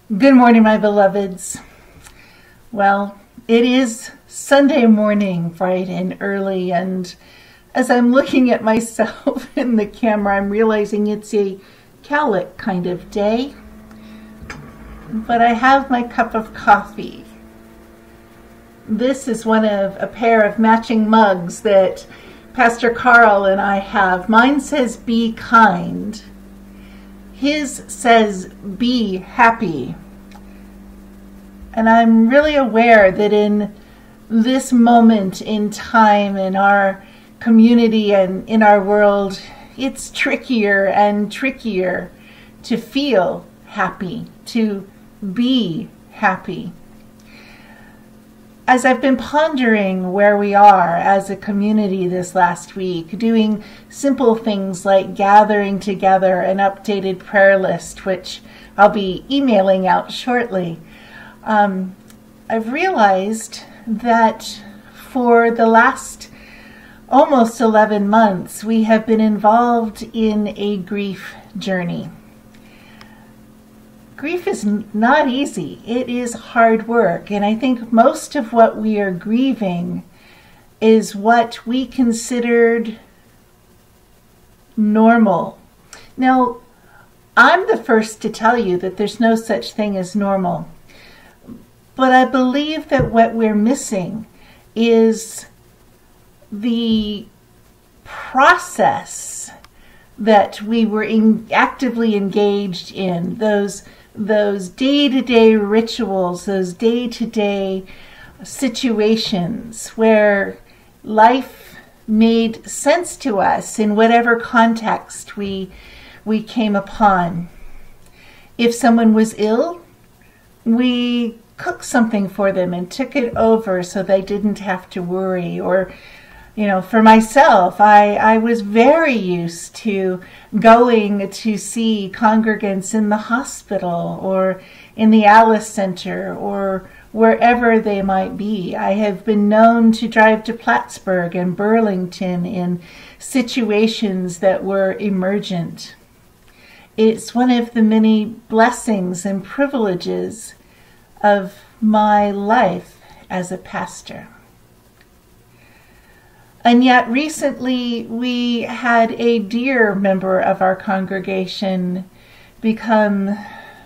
Good morning, my beloveds. Well, it is Sunday morning, bright and early, and as I'm looking at myself in the camera, I'm realizing it's a cowlick kind of day. But I have my cup of coffee. This is one of a pair of matching mugs that Pastor Carl and I have. Mine says, "Be kind." His says, "Be happy." And I'm really aware that in this moment in time in our community and in our world, it's trickier and trickier to feel happy, to be happy. As I've been pondering where we are as a community this last week, doing simple things like gathering together an updated prayer list, which I'll be emailing out shortly, I've realized that for the last almost 11 months, we have been involved in a grief journey. Grief is not easy. It is hard work. And I think most of what we are grieving is what we considered normal. Now, I'm the first to tell you that there's no such thing as normal. But I believe that what we're missing is the process that we were actively engaged in, those day-to-day rituals, those day-to-day situations where life made sense to us in whatever context we came upon. If someone was ill, we cooked something for them and took it over so they didn't have to worry. Or, for myself, I was very used to going to see congregants in the hospital or in the Alice Center or wherever they might be. I have been known to drive to Plattsburgh and Burlington in situations that were emergent. It's one of the many blessings and privileges of my life as a pastor. And yet recently we had a dear member of our congregation become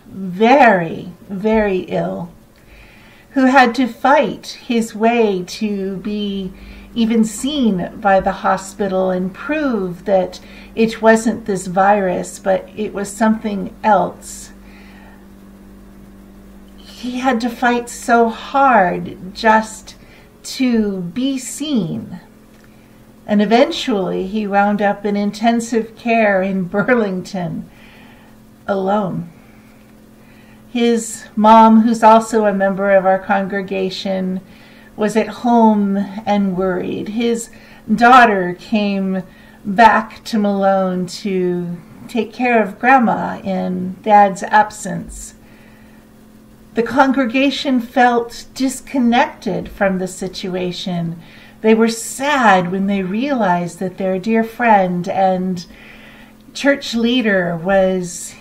very, very ill, who had to fight his way to be even seen by the hospital and prove that it wasn't this virus, but it was something else. He had to fight so hard just to be seen. And eventually he wound up in intensive care in Burlington alone. His mom, who's also a member of our congregation, was at home and worried. His daughter came back to Malone to take care of Grandma in Dad's absence. The congregation felt disconnected from the situation. They were sad when they realized that their dear friend and church leader was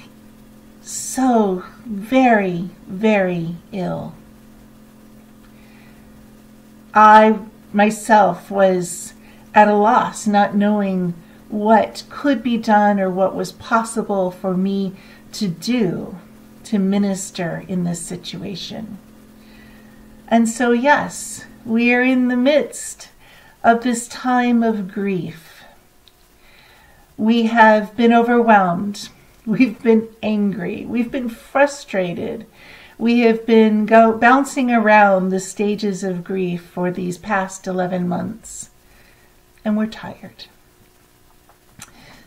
so very, very ill. I myself was at a loss, not knowing what could be done or what was possible for me to do to minister in this situation. And so, yes, we are in the midst of this time of grief. We have been overwhelmed. We've been angry. We've been frustrated. We have been bouncing around the stages of grief for these past 11 months. And we're tired.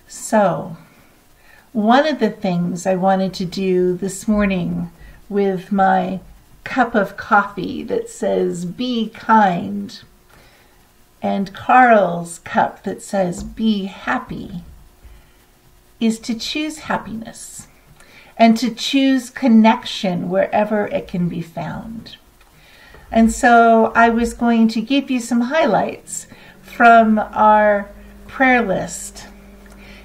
So, one of the things I wanted to do this morning with my cup of coffee that says, "Be kind," and Carl's cup that says, "Be happy," is to choose happiness and to choose connection wherever it can be found. And so I was going to give you some highlights from our prayer list,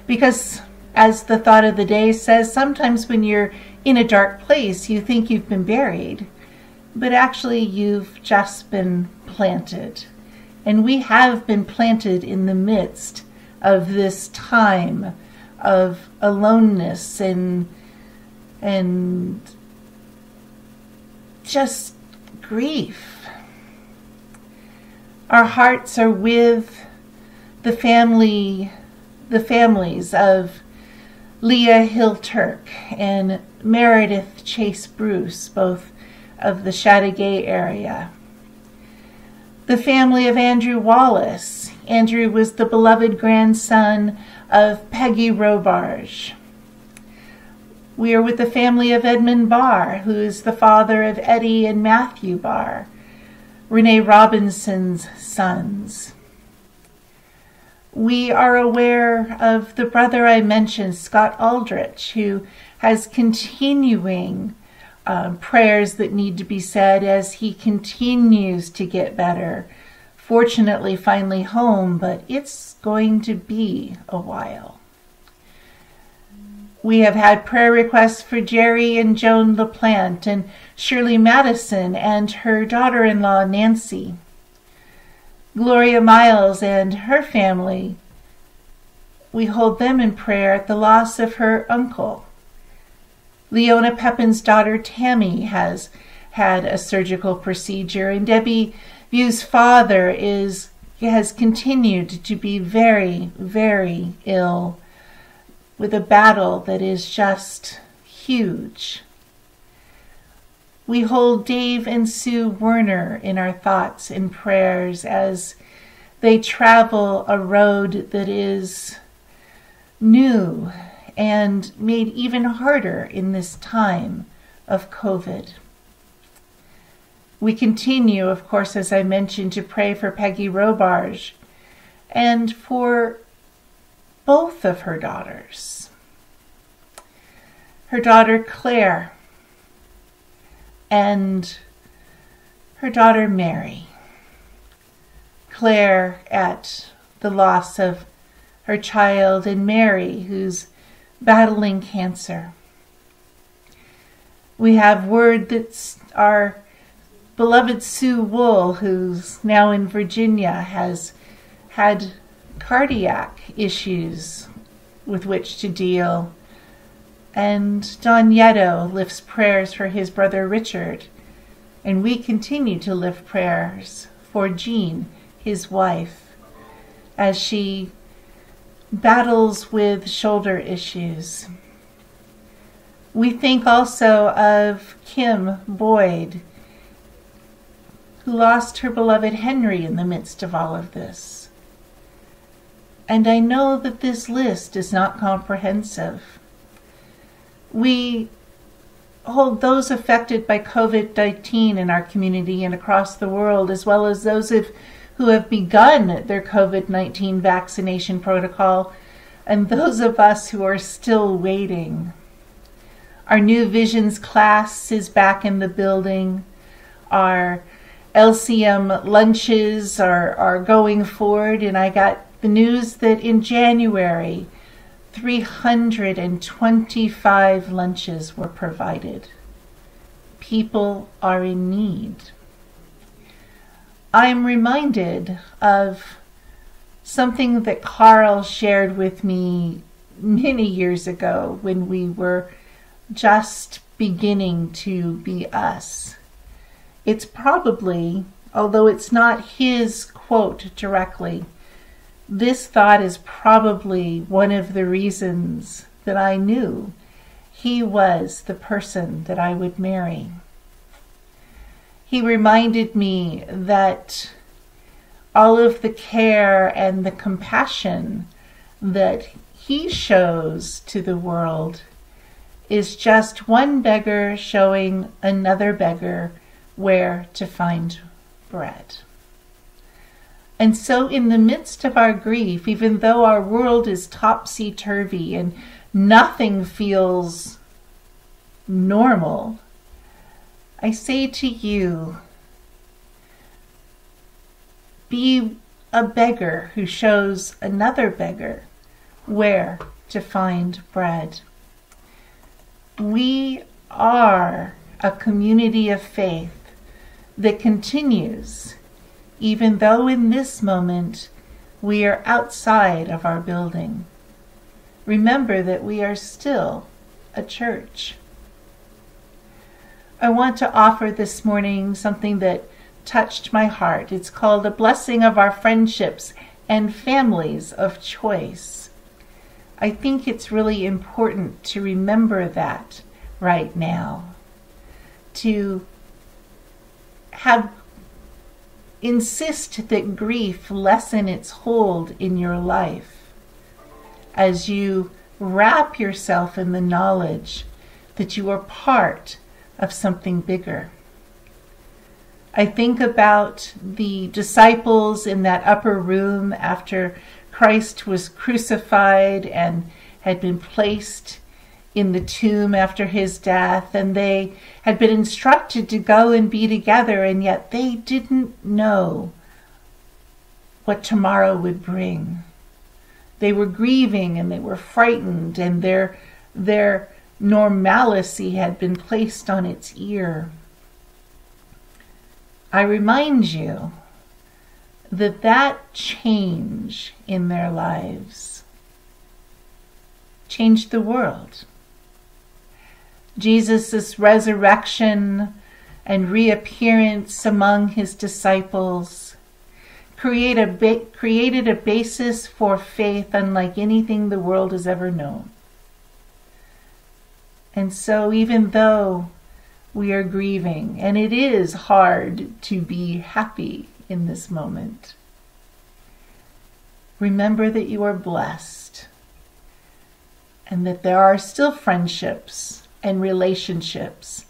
because as the thought of the day says, sometimes when you're in a dark place. You think you've been buried, but actually you've just been planted. And we have been planted in the midst of this time of aloneness and just grief. Our hearts are with the families of Leah Hill Turk and Meredith Chase Bruce, both of the Chateauguay area. The family of Andrew Wallace. Andrew was the beloved grandson of Peggy Robarge. We are with the family of Edmund Barr, who is the father of Eddie and Matthew Barr, Renee Robinson's sons. We are aware of the brother I mentioned, Scott Aldrich, who has continuing prayers that need to be said as he continues to get better. Fortunately, finally home, but it's going to be a while. We have had prayer requests for Jerry and Joan LaPlante and Shirley Madison and her daughter-in-law, Nancy. Gloria Miles and her family, we hold them in prayer at the loss of her uncle. Leona Pepin's daughter Tammy has had a surgical procedure, and Debbie View's father has continued to be very, very ill with a battle that is just huge. We hold Dave and Sue Werner in our thoughts and prayers as they travel a road that is new and made even harder in this time of COVID. We continue, of course, as I mentioned, to pray for Peggy Robarge and for both of her daughters. Her daughter Claire and her daughter Mary. Claire at the loss of her child, and Mary, who's battling cancer. We have word that our beloved Sue Wool, who's now in Virginia, has had cardiac issues with which to deal. And Don Yeto lifts prayers for his brother Richard. And we continue to lift prayers for Jean, his wife, as she battles with shoulder issues. We think also of Kim Boyd, who lost her beloved Henry in the midst of all of this. And I know that this list is not comprehensive. We hold those affected by COVID-19 in our community and across the world, as well as those who have begun their COVID-19 vaccination protocol, and those of us who are still waiting. Our New Visions class is back in the building. Our LCM lunches are going forward, and I got the news that in January, 325 lunches were provided. People are in need. I'm reminded of something that Carl shared with me many years ago when we were just beginning to be us. It's probably, although it's not his quote directly, this thought is probably one of the reasons that I knew he was the person that I would marry. He reminded me that all of the care and the compassion that he shows to the world is just one beggar showing another beggar where to find bread. And so in the midst of our grief, even though our world is topsy-turvy and nothing feels normal, I say to you, be a beggar who shows another beggar where to find bread. We are a community of faith that continues, even though in this moment we are outside of our building. Remember that we are still a church. I want to offer this morning something that touched my heart. It's called A Blessing of Our Friendships and Families of Choice. I think it's really important to remember that right now, to insist that grief lessen its hold in your life as you wrap yourself in the knowledge that you are part of something bigger. I think about the disciples in that upper room after Christ was crucified and had been placed in the tomb after his death, and they had been instructed to go and be together, and yet they didn't know what tomorrow would bring. They were grieving and they were frightened, and their normalcy had been placed on its ear. I remind you that that change in their lives changed the world. Jesus' resurrection and reappearance among his disciples created a basis for faith unlike anything the world has ever known. And so even though we are grieving, and it is hard to be happy in this moment, remember that you are blessed and that there are still friendships and relationships,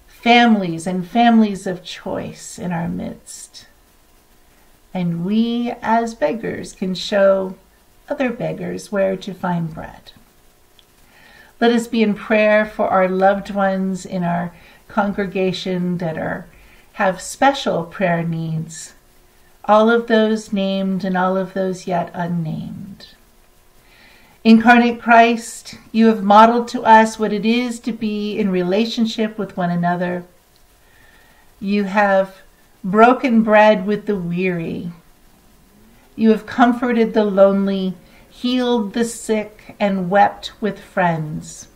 families and families of choice in our midst. And we as beggars can show other beggars where to find bread. Let us be in prayer for our loved ones in our congregation that have special prayer needs, all of those named and all of those yet unnamed. Incarnate Christ, you have modeled to us what it is to be in relationship with one another. You have broken bread with the weary. You have comforted the lonely, healed the sick, and wept with friends.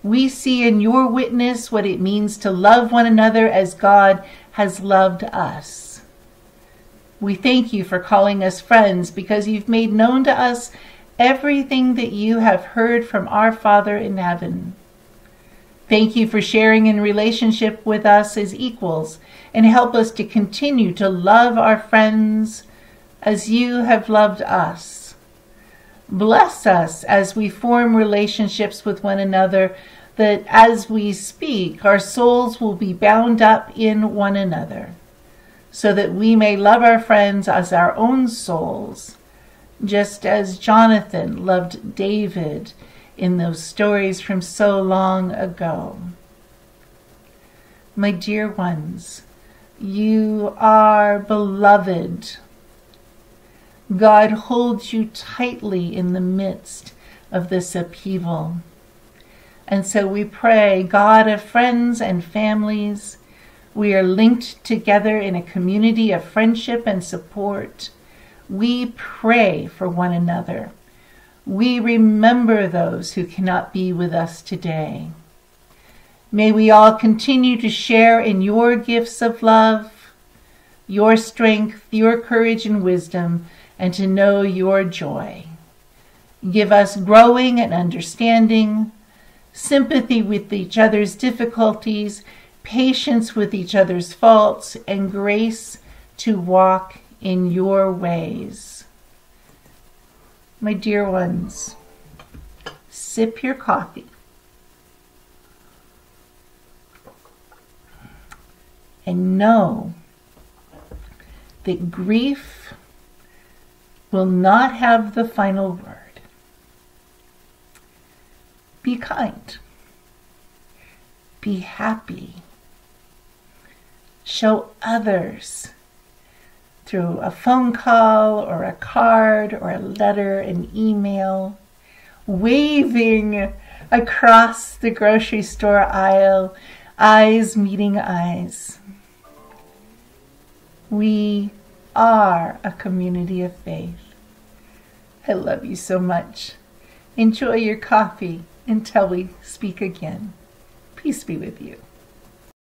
We see in your witness what it means to love one another as God has loved us. We thank you for calling us friends because you've made known to us everything that you have heard from our Father in heaven. Thank you for sharing in relationship with us as equals, and help us to continue to love our friends as you have loved us. Bless us as we form relationships with one another, that as we speak, our souls will be bound up in one another, so that we may love our friends as our own souls, just as Jonathan loved David in those stories from so long ago. My dear ones, you are beloved. God holds you tightly in the midst of this upheaval. And so we pray, God of friends and families, we are linked together in a community of friendship and support. We pray for one another. We remember those who cannot be with us today. May we all continue to share in your gifts of love, your strength, your courage and wisdom, and to know your joy. Give us growing and understanding, sympathy with each other's difficulties, patience with each other's faults, and grace to walk in your ways. My dear ones, sip your coffee and know that grief will not have the final word. Be kind. Be happy. Show others through a phone call or a card or a letter, an email, waving across the grocery store aisle, eyes meeting eyes. We are a community of faith. I love you so much. Enjoy your coffee until we speak again. Peace be with you.